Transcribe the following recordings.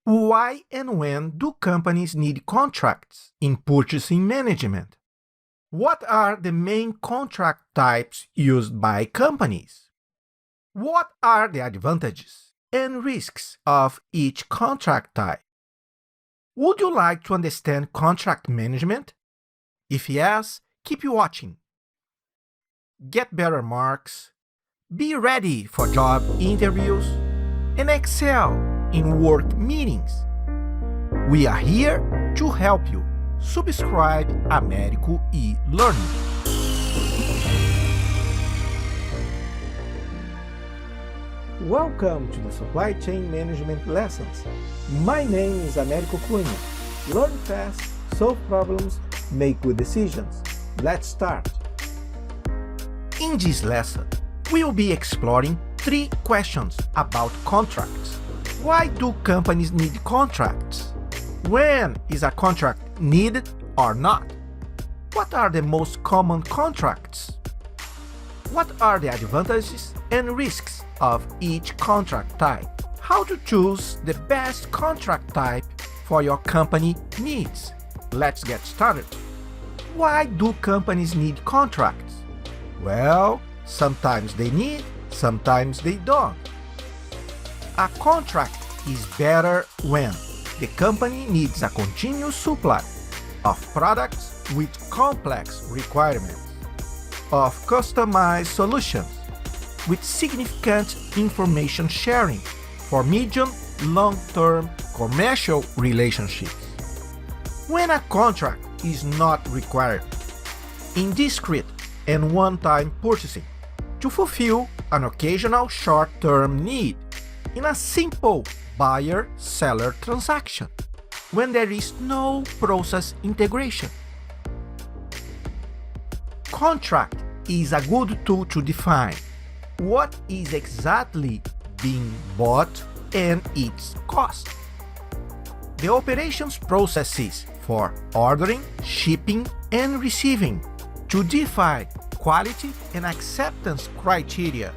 Why and when do companies need contracts in purchasing management? What are the main contract types used by companies? What are the advantages and risks of each contract type? Would you like to understand contract management? If yes, keep watching. Get better marks, be ready for job interviews, and excel in work meetings. We are here to help you. Subscribe Américo e-Learning. Welcome to the Supply Chain Management Lessons. My name is Américo Cunha. Learn fast, solve problems, make good decisions. Let's start. In this lesson, we will be exploring 3 questions about contracts. Why do companies need contracts? When is a contract needed or not? What are the most common contracts? What are the advantages and risks of each contract type? How to choose the best contract type for your company needs? Let's get started. Why do companies need contracts? Well, sometimes they need, sometimes they don't. A contract is better when the company needs a continuous supply of products with complex requirements, of customized solutions with significant information sharing for medium, long-term commercial relationships. When a contract is not required, indiscreet and one-time purchasing to fulfill an occasional short-term need in a simple buyer-seller transaction when there is no process integration. Contract is a good tool to define what is exactly being bought and its cost. The operations processes for ordering, shipping, and receiving, to define quality and acceptance criteria,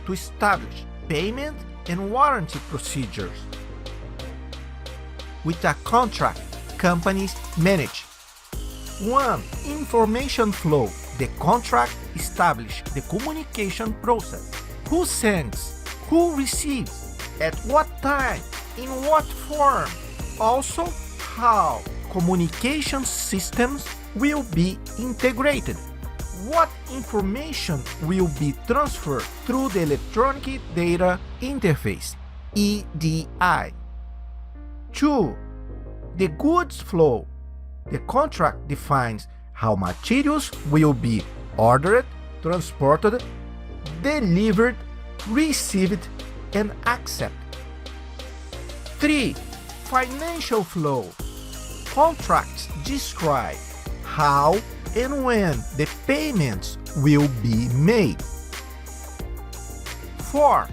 to establish payment and warranty procedures. With a contract, companies manage 1. Information flow. The contract establishes the communication process. Who sends, who receives, at what time, in what form. Also, how communication systems will be integrated. What information will be transferred through the Electronic Data Interface, EDI. 2. The goods flow. The contract defines how materials will be ordered, transported, delivered, received, and accepted. 3. Financial flow. Contracts describe how and when the payments will be made. 4.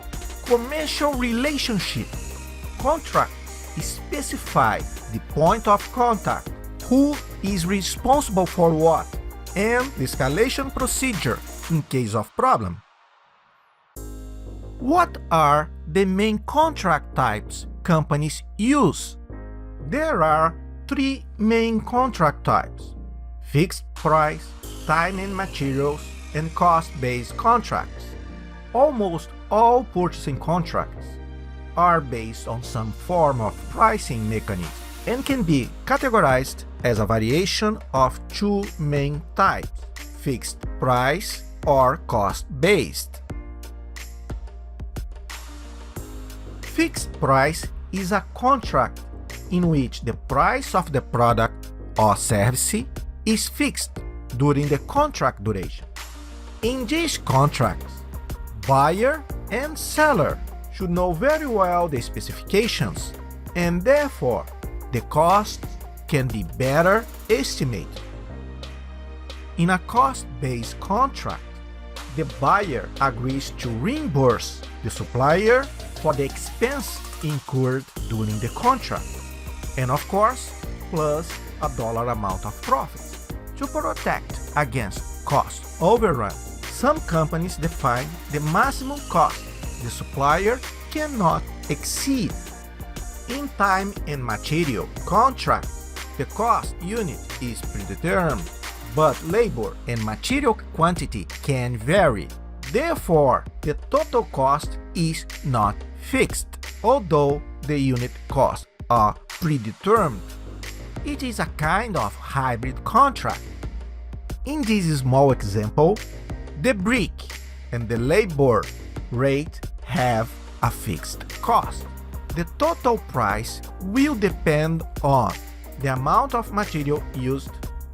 Commercial relationship. Contracts specify the point of contact, who is responsible for what, and the escalation procedure in case of problem. What are the main contract types companies use? There are 3 main contract types: fixed price, time and materials, and cost-based contracts. Almost all purchasing contracts are based on some form of pricing mechanism and can be categorized as a variation of 2 main types: fixed price or cost-based. Fixed price is a contract in which the price of the product or service is fixed during the contract duration. In these contracts, buyer and seller should know very well the specifications, and therefore the cost can be better estimated. In a cost-based contract, the buyer agrees to reimburse the supplier for the expense incurred during the contract, and of course, plus a dollar amount of profits. To protect against cost overrun, some companies define the maximum cost the supplier cannot exceed. In time and material contract, the cost unit is predetermined, but labor and material quantity can vary. Therefore, the total cost is not fixed, although the unit costs are predetermined. It is a kind of hybrid contract. In this small example, the brick and the labor rate have a fixed cost. The total price will depend on the amount of material used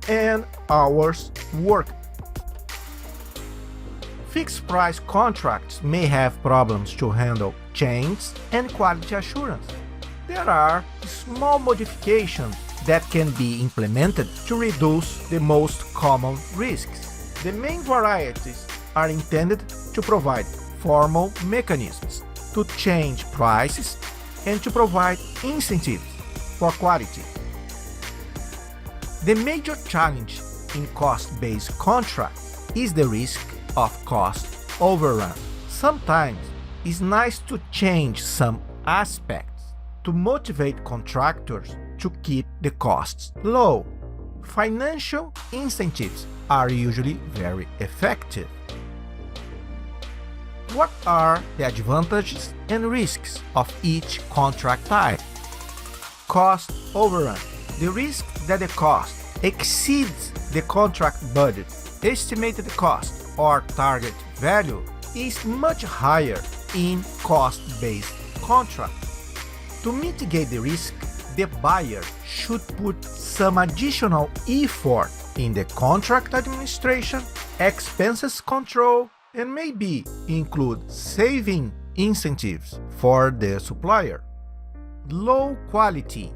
and hours worked. Fixed price contracts may have problems to handle change and quality assurance. There are small modifications that can be implemented to reduce the most common risks. The main varieties are intended to provide formal mechanisms to change prices and to provide incentives for quality. The major challenge in cost-based contracts is the risk of cost overrun. Sometimes it's nice to change some aspects to motivate contractors to keep the costs low. Financial incentives are usually very effective. What are the advantages and risks of each contract type? Cost overrun. The risk that the cost exceeds the contract budget, estimated cost, or target value is much higher in cost-based contracts. To mitigate the risk, the buyer should put some additional effort in the contract administration, expenses control, and maybe include saving incentives for the supplier. Low quality.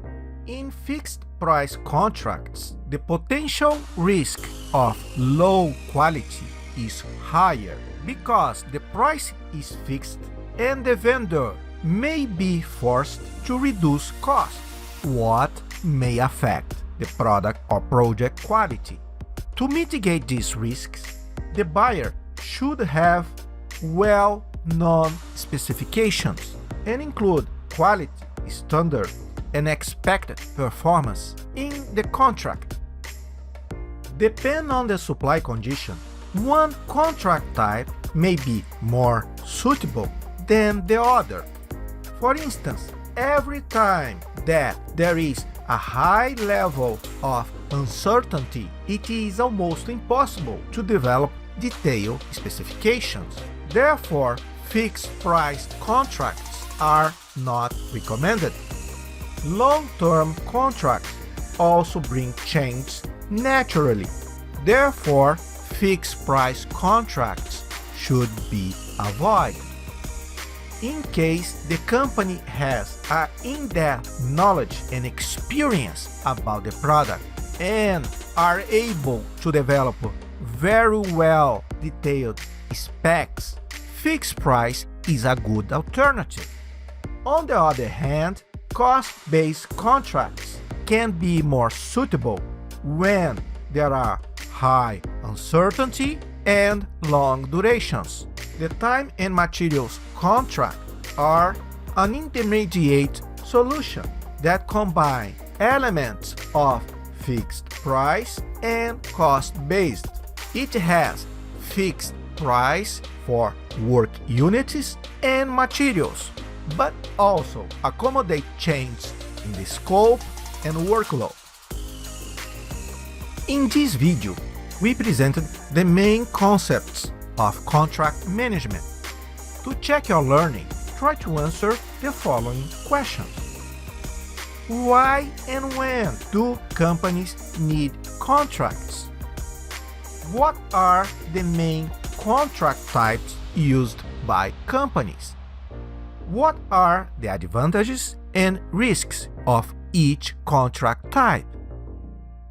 In fixed price contracts, the potential risk of low quality is higher because the price is fixed and the vendor may be forced to reduce costs, what may affect the product or project quality. To mitigate these risks, the buyer should have well-known specifications and include quality standard and expected performance in the contract. Depending on the supply condition, one contract type may be more suitable than the other. For instance, every time that there is a high level of uncertainty, it is almost impossible to develop detailed specifications. Therefore, fixed-price contracts are not recommended. Long-term contracts also bring change naturally. Therefore, fixed-price contracts should be avoided. In case the company has an in-depth knowledge and experience about the product and are able to develop very well detailed specs, fixed price is a good alternative. On the other hand, cost-based contracts can be more suitable when there are high uncertainty and long durations. The time and materials contract are an intermediate solution that combine elements of fixed price and cost-based. It has fixed price for work units and materials, but also accommodate change in the scope and workload. In this video, we presented the main concepts of contract management. To check your learning, try to answer the following questions. Why and when do companies need contracts? What are the main contract types used by companies? What are the advantages and risks of each contract type?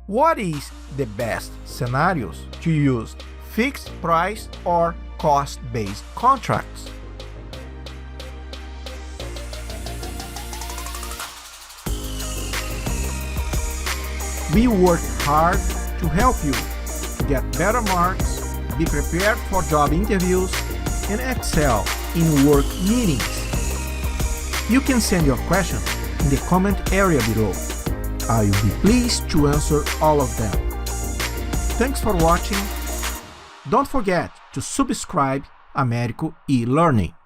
What is the best scenarios to use fixed price or cost-based contracts? We work hard to help you get better marks, be prepared for job interviews, and excel in work meetings. You can send your questions in the comment area below. I will be pleased to answer all of them. Thanks for watching. Don't forget to subscribe Américo e-Learning.